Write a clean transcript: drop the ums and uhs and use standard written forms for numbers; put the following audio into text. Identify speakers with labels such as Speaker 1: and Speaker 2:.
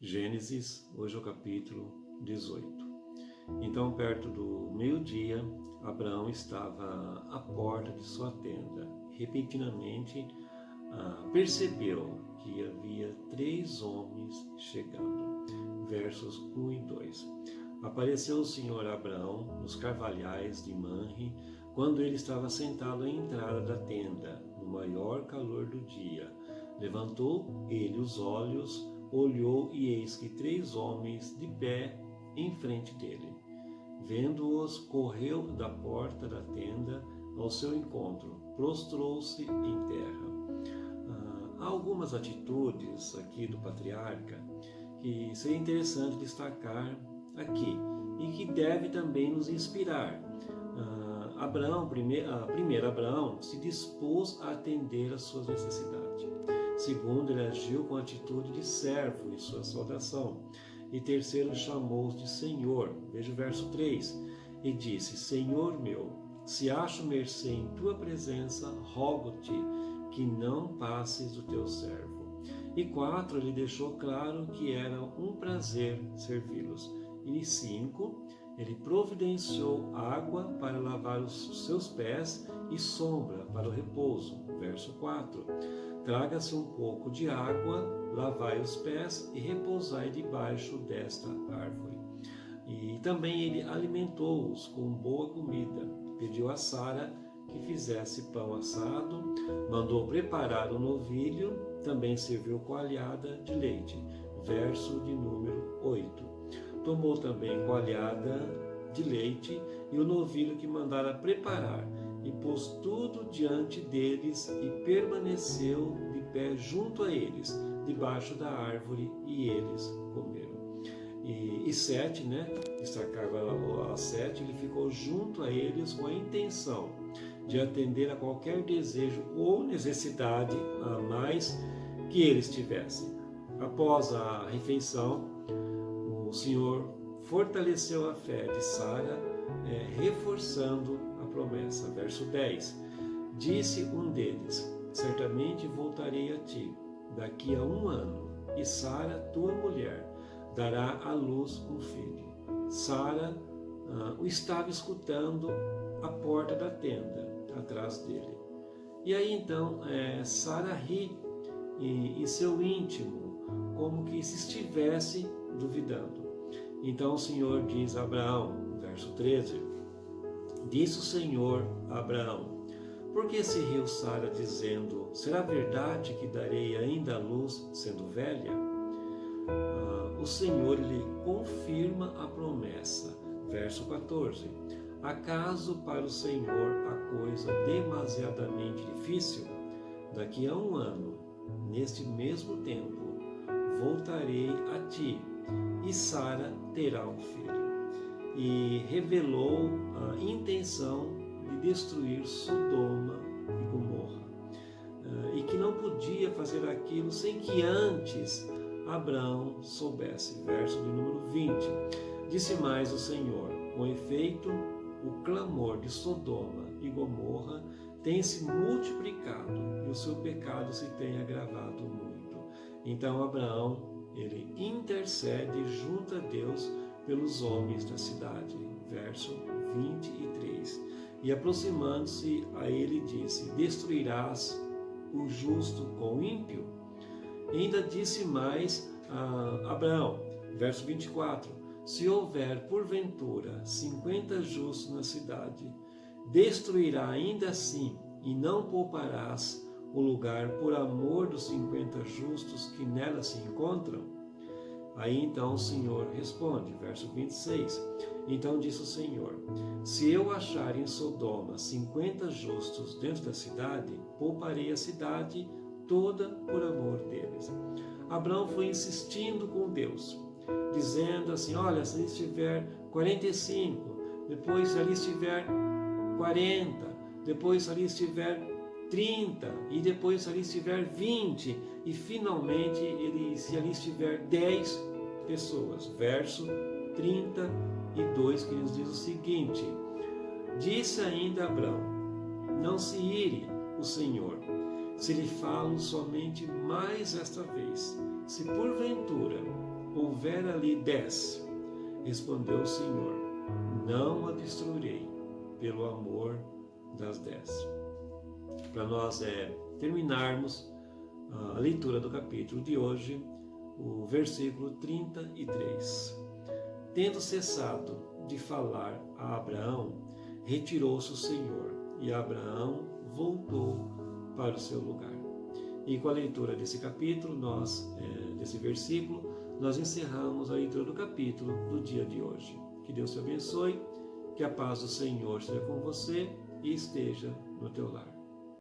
Speaker 1: Gênesis, hoje é o capítulo 18. Então, perto do meio-dia, Abraão estava à porta de sua tenda. Repentinamente, percebeu que havia 3 homens chegando. Versos 1 e 2. Apareceu o Senhor a Abraão nos carvalhais de Manre, quando ele estava sentado à entrada da tenda, no maior calor do dia. Levantou ele os olhos, olhou e eis que 3 homens de pé em frente dele. Vendo-os, correu da porta da tenda ao seu encontro, prostrou-se em terra. Há algumas atitudes aqui do patriarca que seria interessante destacar aqui e que deve também nos inspirar. Abraão se dispôs a atender às suas necessidades. Segundo, ele agiu com atitude de servo em sua saudação. E terceiro, chamou-os de Senhor. Veja o verso 3. E disse: Senhor meu, se acho mercê em tua presença, rogo-te que não passes o teu servo. E 4, ele deixou claro que era um prazer servi-los. E 5, ele providenciou água para lavar os seus pés e sombra para o repouso. Verso 4. Traga-se um pouco de água, lavai os pés e repousai debaixo desta árvore. E também ele alimentou-os com boa comida. Pediu a Sara que fizesse pão assado, mandou preparar um novilho, também serviu coalhada de leite. Verso de número 8. Tomou também coalhada de leite e o novilho que mandara preparar, e pôs tudo diante deles e permaneceu de pé junto a eles, debaixo da árvore, e eles comeram. E 7, destacava a 7, ele ficou junto a eles com a intenção de atender a qualquer desejo ou necessidade a mais que eles tivessem. Após a refeição, o Senhor fortaleceu a fé de Sara, reforçando a promessa. Verso 10. Disse um deles: certamente voltarei a ti daqui a 1 ano, e Sara, tua mulher, dará à luz um filho. Sara o estava escutando à porta da tenda, atrás dele. E aí então Sara ri em seu íntimo, como que se estivesse duvidando. Então o Senhor diz a Abraão, verso 13, disse o Senhor a Abraão: por que se riu Sara dizendo, será verdade que darei ainda à luz sendo velha? O Senhor, ele confirma a promessa. Verso 14, acaso para o Senhor a coisa demasiadamente difícil? Daqui a 1 ano, neste mesmo tempo, voltarei a ti, e Sara terá um filho. E revelou a intenção de destruir Sodoma e Gomorra, e que não podia fazer aquilo sem que antes Abraão soubesse. Verso de número 20. Disse mais o Senhor: com efeito, o clamor de Sodoma e Gomorra tem se multiplicado e o seu pecado se tem agravado muito. Então Abraão, ele intercede junto a Deus pelos homens da cidade. Verso 23. E aproximando-se a ele disse: destruirás o justo com o ímpio? E ainda disse mais a Abraão, verso 24, se houver porventura 50 justos na cidade, destruirá ainda assim, e não pouparás o lugar por amor dos 50 justos que nela se encontram? Aí então o Senhor responde, verso 26, então disse o Senhor: se eu achar em Sodoma 50 justos dentro da cidade, pouparei a cidade toda por amor deles. Abraão foi insistindo com Deus, dizendo assim: olha, se ali estiver 45, depois se ali estiver 40, depois se ali estiver 30, e depois se ali estiver 20, e finalmente se ali estiver 10 pessoas. Verso 32, que nos diz o seguinte: disse ainda Abraão: não se ire o Senhor, se lhe falo somente mais esta vez, se porventura houver ali 10, respondeu o Senhor, não a destruirei pelo amor das 10. Para nós terminarmos a leitura do capítulo de hoje, o versículo 33. Tendo cessado de falar a Abraão, retirou-se o Senhor, e Abraão voltou para o seu lugar. E com a leitura desse capítulo, desse versículo, nós encerramos a leitura do capítulo do dia de hoje. Que Deus te abençoe, que a paz do Senhor esteja com você e esteja no teu lar.